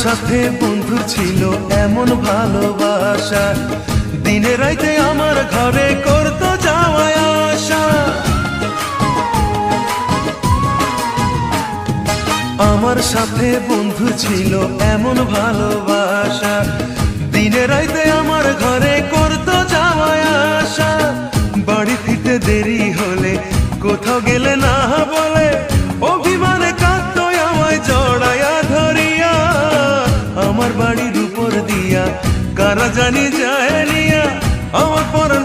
সাথে বন্ধু ছিল এমন ভালোবাসা, দিনে রাইতে আমার ঘরে করতো যাওয়া আসা। আমার সাথে বন্ধু ছিল এমন ভালোবাসা, দিনে রাইতে আমার ঘরে করতো যাওয়া আসা। বাড়ি ফিরতে দেরি হলে, কোথাও গেলে না বলে, অভিমানে কাঁদতো আমায় জড়াইয়া ধরিয়া। আমার বাড়ির উপর দিয়া কারা জানি যায় নিয়া, আমার পরাণ